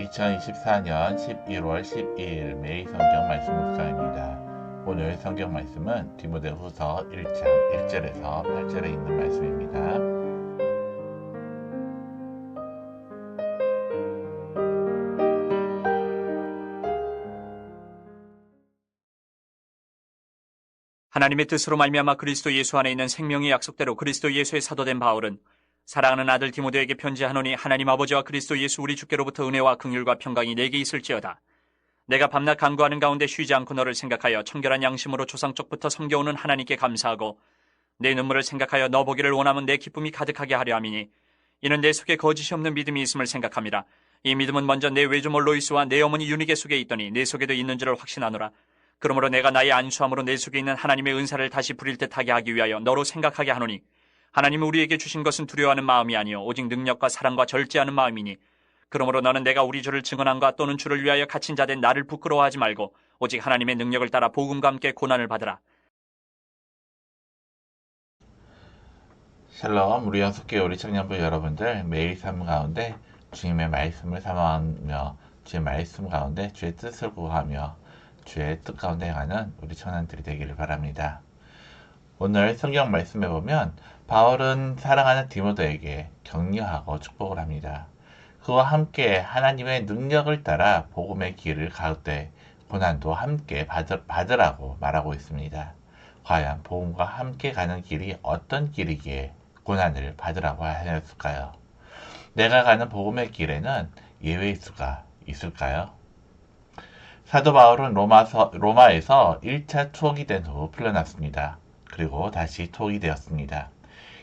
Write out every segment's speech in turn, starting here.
2024년 11월 12일 매일 성경 말씀 묵상입니다. 오늘 성경 말씀은 디모데후서 1장 1절에서 8절에 있는 말씀입니다. 하나님의 뜻으로 말미암아 그리스도 예수 안에 있는 생명의 약속대로 그리스도 예수의 사도된 바울은 사랑하는 아들 디모데에게 편지하노니 하나님 아버지와 그리스도 예수 우리 주께로부터 은혜와 긍휼과 평강이 내게 있을지어다. 내가 밤낮 간구하는 가운데 쉬지 않고 너를 생각하여 청결한 양심으로 조상적부터 섬겨오는 하나님께 감사하고 내 눈물을 생각하여 너 보기를 원하면 내 기쁨이 가득하게 하려 함이니 이는 내 속에 거짓이 없는 믿음이 있음을 생각함이라. 이 믿음은 먼저 내 외조모 로이스와 내 어머니 유니게 속에 있더니 내 속에도 있는 줄을 확신하노라. 그러므로 내가 나의 안수함으로 내 속에 있는 하나님의 은사를 다시 부릴 듯하게 하기 위하여 너로 생각하게 하노니 하나님은 우리에게 주신 것은 두려워하는 마음이 아니요 오직 능력과 사랑과 절제하는 마음이니 그러므로 너는 내가 우리 주를 증언함과 또는 주를 위하여 갇힌 자 된 나를 부끄러워하지 말고 오직 하나님의 능력을 따라 복음과 함께 고난을 받으라. 샬롬, 우리 연속교회 우리 청년부 여러분들, 매일 삶 가운데 주님의 말씀을 사모하며 주의 말씀 가운데 주의 뜻을 구하며 주의 뜻 가운데 행하는 우리 청년들이 되기를 바랍니다. 오늘 성경 말씀에 보면 바울은 사랑하는 디모데에게 격려하고 축복을 합니다. 그와 함께 하나님의 능력을 따라 복음의 길을 가되 고난도 함께 받으라고 말하고 있습니다. 과연 복음과 함께 가는 길이 어떤 길이기에 고난을 받으라고 하였을까요? 내가 가는 복음의 길에는 예외의 수가 있을까요? 사도 바울은 로마에서 1차 투옥이 된 후 풀려났습니다. 그리고 다시 투옥이 되었습니다.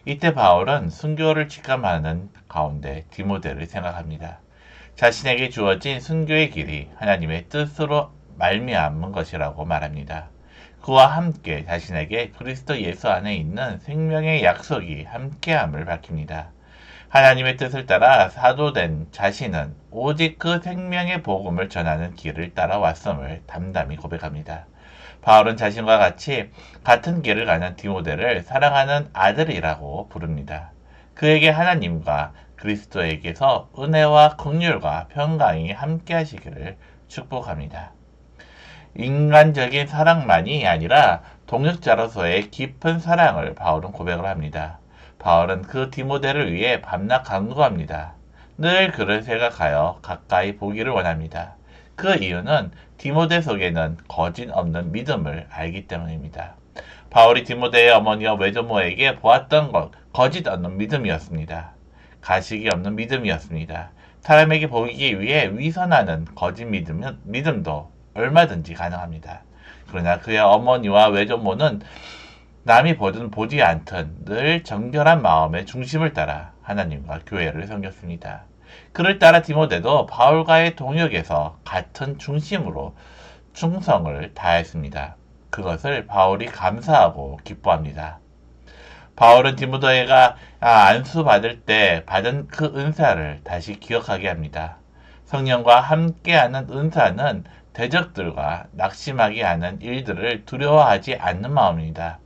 이때 바울은 순교를 직감하는 가운데 디모데를 생각합니다. 자신에게 주어진 순교의 길이 하나님의 뜻으로 말미암은 것이라고 말합니다. 그와 함께 자신에게 그리스도 예수 안에 있는 생명의 약속이 함께함을 밝힙니다. 하나님의 뜻을 따라 사도된 자신은 오직 그 생명의 복음을 전하는 길을 따라왔음을 담담히 고백합니다. 바울은 자신과 같이 같은 길을 가는 디모데를 사랑하는 아들이라고 부릅니다. 그에게 하나님과 그리스도에게서 은혜와 긍휼과 평강이 함께 하시기를 축복합니다. 인간적인 사랑만이 아니라 동역자로서의 깊은 사랑을 바울은 고백을 합니다. 바울은 그 디모데를 위해 밤낮 간구합니다. 늘 그를 생각하여 가까이 보기를 원합니다. 그 이유는 디모데 속에는 거짓 없는 믿음을 알기 때문입니다. 바울이 디모데의 어머니와 외조모에게 보았던 것, 거짓 없는 믿음이었습니다. 가식이 없는 믿음이었습니다. 사람에게 보이기 위해 위선하는 거짓 믿음도 얼마든지 가능합니다. 그러나 그의 어머니와 외조모는 남이 보든 보지 않든 늘 정결한 마음의 중심을 따라 하나님과 교회를 섬겼습니다. 그를 따라 디모데도 바울과의 동역에서 같은 중심으로 충성을 다했습니다. 그것을 바울이 감사하고 기뻐합니다. 바울은 디모데가 안수받을 때 받은 그 은사를 다시 기억하게 합니다. 성령과 함께하는 은사는 대적들과 낙심하게 하는 일들을 두려워하지 않는 마음입니다.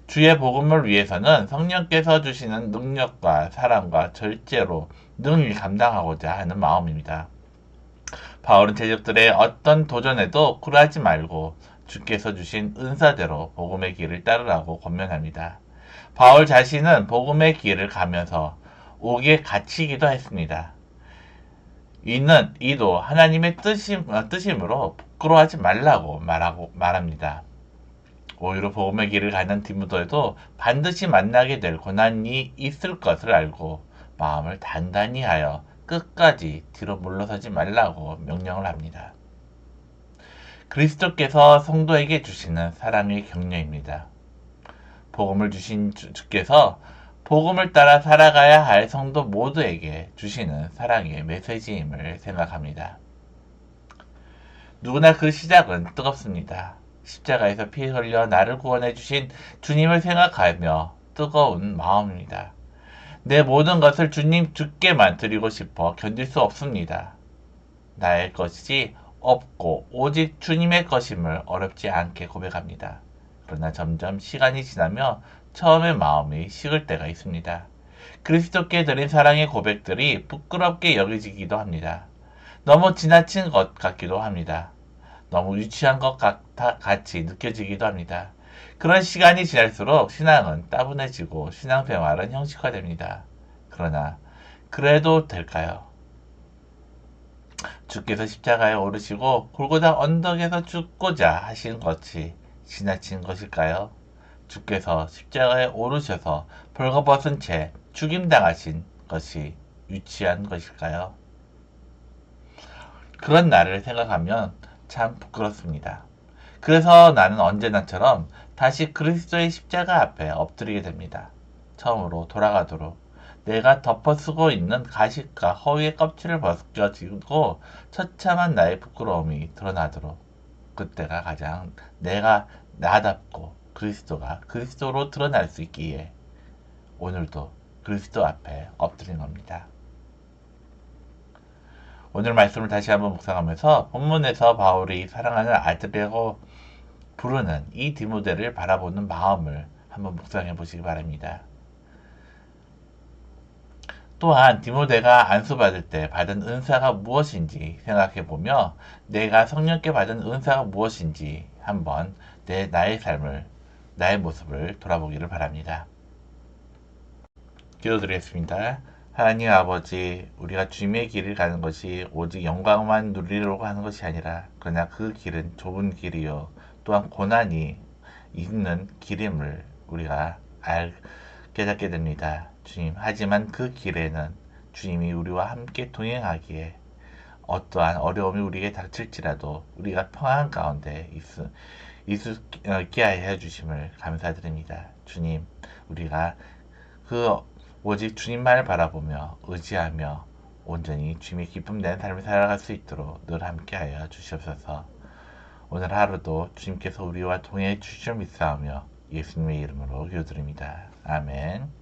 주의 복음을 위해서는 성령께서 주시는 능력과 사랑과 절제로 능히 감당하고자 하는 마음입니다. 바울은 대적들의 어떤 도전에도 굴하지 말고 주께서 주신 은사대로 복음의 길을 따르라고 권면합니다. 바울 자신은 복음의 길을 가면서 옥에 갇히기도 했습니다. 이도 하나님의 뜻이므로 부끄러워하지 말라고 말합니다. 오히려 복음의 길을 가는 디모데도 반드시 만나게 될 고난이 있을 것을 알고 마음을 단단히 하여 끝까지 뒤로 물러서지 말라고 명령을 합니다. 그리스도께서 성도에게 주시는 사랑의 격려입니다. 복음을 주신 주께서 복음을 따라 살아가야 할 성도 모두에게 주시는 사랑의 메시지임을 생각합니다. 누구나 그 시작은 뜨겁습니다. 십자가에서 피 흘려 나를 구원해 주신 주님을 생각하며 뜨거운 마음입니다. 내 모든 것을 주께만 드리고 싶어 견딜 수 없습니다. 나의 것이 없고 오직 주님의 것임을 어렵지 않게 고백합니다. 그러나 점점 시간이 지나며 처음의 마음이 식을 때가 있습니다. 그리스도께 드린 사랑의 고백들이 부끄럽게 여겨지기도 합니다. 너무 지나친 것 같기도 합니다. 너무 유치한 것 같이 느껴지기도 합니다. 그런 시간이 지날수록 신앙은 따분해지고 신앙생활은 형식화됩니다. 그러나 그래도 될까요? 주께서 십자가에 오르시고 골고다 언덕에서 죽고자 하신 것이 지나친 것일까요? 주께서 십자가에 오르셔서 벌거벗은 채 죽임당하신 것이 유치한 것일까요? 그런 나를 생각하면 참 부끄럽습니다. 그래서 나는 언제나처럼 다시 그리스도의 십자가 앞에 엎드리게 됩니다. 처음으로 돌아가도록 내가 덮어쓰고 있는 가식과 허위의 껍질을 벗겨지고 처참한 나의 부끄러움이 드러나도록 그때가 가장 내가 나답고 그리스도가 그리스도로 드러날 수 있기에 오늘도 그리스도 앞에 엎드린 겁니다. 오늘 말씀을 다시 한번 묵상하면서 본문에서 바울이 사랑하는 아들이라고 부르는 이 디모데를 바라보는 마음을 한번 묵상해 보시기 바랍니다. 또한 디모데가 안수받을 때 받은 은사가 무엇인지 생각해 보며 내가 성령께 받은 은사가 무엇인지 한번 나의 삶을, 나의 모습을 돌아보기를 바랍니다. 기도드리겠습니다. 하나님 아버지, 우리가 주님의 길을 가는 것이 오직 영광만 누리려고 하는 것이 아니라 그러나 그 길은 좁은 길이요 또한 고난이 있는 길임을 우리가 깨닫게 됩니다. 주님, 하지만 그 길에는 주님이 우리와 함께 동행하기에 어떠한 어려움이 우리에게 닥칠지라도 우리가 평안 가운데 있게 하여 주심을 감사드립니다. 주님, 우리가 오직 주님만을 바라보며 의지하며 온전히 주님의 기쁨 내는 삶을 살아갈 수 있도록 늘 함께하여 주시옵소서. 오늘 하루도 주님께서 우리와 동행해 주시길 믿사오며 예수님의 이름으로 기도드립니다. 아멘.